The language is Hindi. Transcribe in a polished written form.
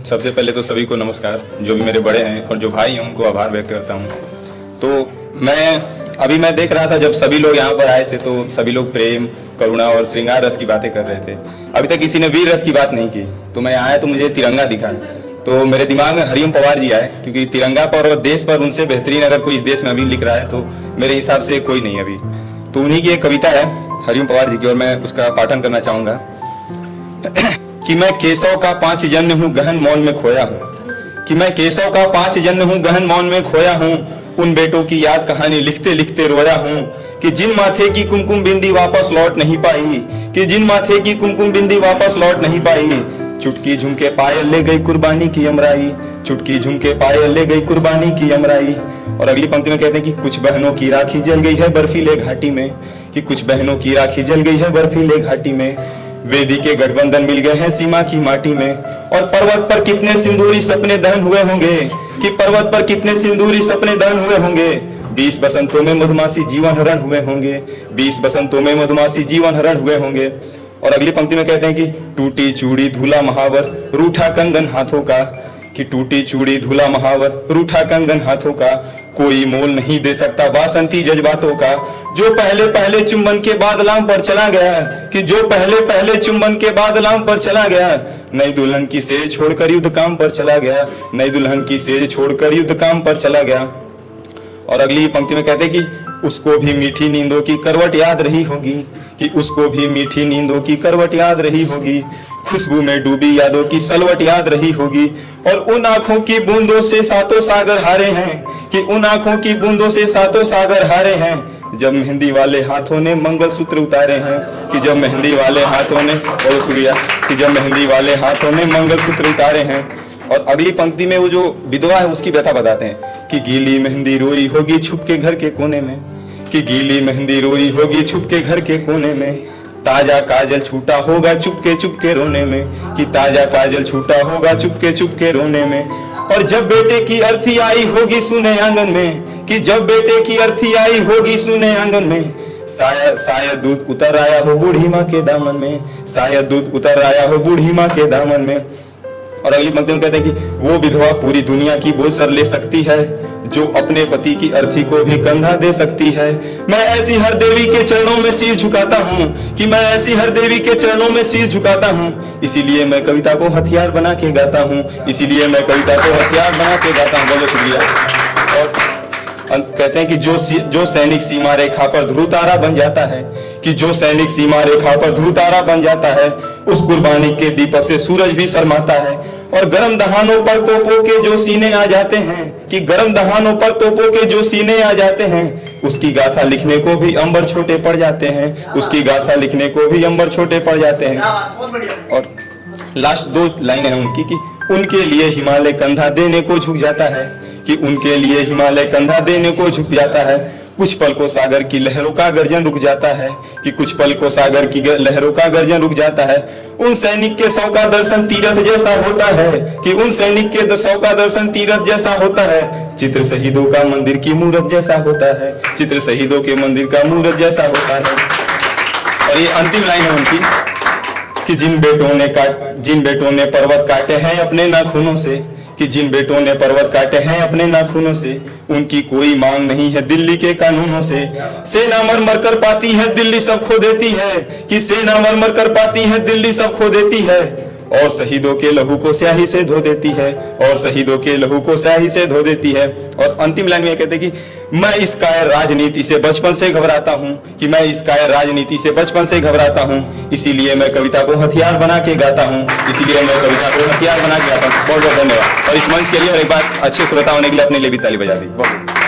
सबसे पहले तो सभी को नमस्कार, जो भी मेरे बड़े हैं और जो भाई हैं उनको आभार व्यक्त करता हूँ। तो मैं देख रहा था जब सभी लोग यहाँ पर आए थे तो सभी लोग प्रेम, करुणा और श्रृंगार रस की बातें कर रहे थे। अभी तक किसी ने वीर रस की बात नहीं की। तो मैं आया तो मुझे तिरंगा दिखा, तो मेरे दिमाग में हरिओम पवार जी आए, क्योंकि तिरंगा पर और देश पर उनसे बेहतरीन अगर कोई इस देश में अभी लिख रहा है तो मेरे हिसाब से कोई नहीं अभी। तो उन्हीं की एक कविता है हरिओम पवार जी की, और मैं उसका पाठन करना चाहूंगा कि मैं केशव का 5 जन्म हूँ गहन मौन में खोया हूँ, कि मैं केशव का 5 जन्म हूँ गहन मौन में खोया हूँ। उन बेटों की याद कहानी लिखते लिखते रोया हूँ, कि जिन माथे की कुमकुम बिंदी वापस लौट नहीं पाई, कि जिन माथे की कुमकुम बिंदी वापस लौट नहीं पाई। चुटकी झुमके पायल ले गई कुर्बानी की अमराई, चुटकी झुमके पायल ले गई कुर्बानी की अमराई। और अगली पंक्ति में कहते हैं कि कुछ बहनों की राखी जल गई है बर्फीले घाटी में, कि कुछ बहनों की राखी जल गई है बर्फीले घाटी में। वेदी के गठबंधन मिल गए हैं सीमा की माटी में, और पर्वत पर कितने सिंदूरी सपने दहन हुए होंगे, कि पर्वत पर कितने सिंदूरी सपने दहन हुए होंगे। 20 बसंतों में मधुमासी जीवन हरण हुए होंगे, 20 बसंतों में मधुमासी जीवन हरण हुए होंगे। और अगली पंक्ति में कहते हैं कि टूटी चूड़ी धूला महावर रूठा कंगन हाथों का, कि टूटी चूड़ी धूला महावर रूठा कंगन हाथों का। कोई मोल नहीं दे सकता वासंती जज्बातों का, जो पहले पहले चुंबन के बाद लाम पर चला गया, कि जो पहले पहले चुंबन के बाद लाम पर चला गया। नई दुल्हन की सेज छोड़कर युद्ध काम पर चला गया, नई दुल्हन की सेज छोड़कर युद्ध काम पर चला गया। और अगली पंक्ति में कहते हैं कि उसको भी मीठी नींदों की करवट याद रही होगी, कि उसको भी मीठी नींदों की करवट याद रही होगी। खुशबू में डूबी यादों की सलवट याद रही होगी। और उन आंखों की बूंदों से सातों सागर हारे हैं, कि उन आंखों की बूंदों से सातों सागर हारे हैं। जब मेहंदी वाले हाथों ने मंगलसूत्र उतारे हैं, कि जब मेहंदी वाले हाथों ने, बहुत शुक्रिया, कि जब मेहंदी वाले हाथों ने मंगलसूत्र उतारे हैं। और अगली पंक्ति में वो जो विधवा है उसकी व्यथा बताते हैं कि गीली मेहंदी रोई होगी छुप के घर के कोने में, कि गीली मेहंदी रोई होगी छुप के घर के कोने में। ताजा काजल छूटा होगा चुपके रोने में, कि ताजा काजल छूटा होगा चुपके रोने में। और जब बेटे की अर्थी आई होगी सुने आंगन में, कि जब बेटे की अर्थी आई होगी सुने आंगन में। शायद दूध उतर आया हो बूढ़ी माँ के दामन में, शायद दूध उतर आया हो बूढ़ी माँ के दामन में। और अगली पंक्ति में कहते हैं कि वो विधवा पूरी दुनिया की बोझ सर ले सकती है, जो अपने पति की अर्थी को भी कंधा दे सकती है। मैं ऐसी हर देवी के चरणों में सिर झुकाता हूँ, कि मैं ऐसी हर देवी के चरणों में सिर झुकाता हूँ। इसीलिए मैं कविता को हथियार बना के गाता हूँ, इसीलिए मैं कविता को हथियार बना के गाता हूँ। बहुत शुक्रिया। और कहते हैं कि जो सैनिक सीमा रेखा पर ध्रुव तारा बन जाता है, कि जो सैनिक सीमा रेखा पर ध्रुव तारा बन जाता है, उस कुर्बानी के दीपक से सूरज भी शर्माता है। और गर्म दहानों पर तोपों के जो सीने आ जाते हैं, कि गर्म दहानों पर तोपों के जो सीने आ जाते हैं, उसकी गाथा लिखने को भी अंबर छोटे पड़ जाते हैं, उसकी गाथा लिखने को भी अंबर छोटे पड़ जाते हैं। और लास्ट 2 लाइनें हैं उनकी, कि उनके लिए हिमालय कंधा देने को झुक जाता है, कि उनके लिए हिमालय कंधा देने को झुक जाता है। कुछ पल को सागर की लहरों का गर्जन रुक जाता है, कि कुछ पल को सागर की लहरों का गर्जन रुक जाता है। उन सैनिक के शव का दर्शन तीरथ जैसा होता है, कि उन सैनिक के शव का दर्शन तीरथ जैसा होता है। चित्र शहीदों का मंदिर की मूरत जैसा होता है, चित्र शहीदों के मंदिर का मूरत जैसा होता है। और ये अंतिम लाइन है उनकी, कि जिन बेटों ने पर्वत काटे हैं अपने नाखूनों से, कि जिन बेटों ने पर्वत काटे हैं अपने नाखूनों से, उनकी कोई मांग नहीं है दिल्ली के कानूनों से। सेना मर मर कर पाती है दिल्ली सब खो देती है, कि सेना मर मर कर पाती है दिल्ली सब खो देती है। और शहीदों के लहू को स्याही से धो देती है, और शहीदों के लहू को स्याही से धो देती है। और अंतिम लाइन में कहते हैं कि मैं इस कायर राजनीति से बचपन से घबराता हूँ, कि मैं इस कायर राजनीति से बचपन से घबराता हूँ। इसीलिए मैं कविता को हथियार बना के गाता हूँ, इसीलिए मैं कविता को हथियार बना के गाता हूँ। बहुत बहुत धन्यवाद। और इस मंच के लिए और एक बार अच्छे श्रोता होने के लिए अपने लिए भी ताली बजा दी। बहुत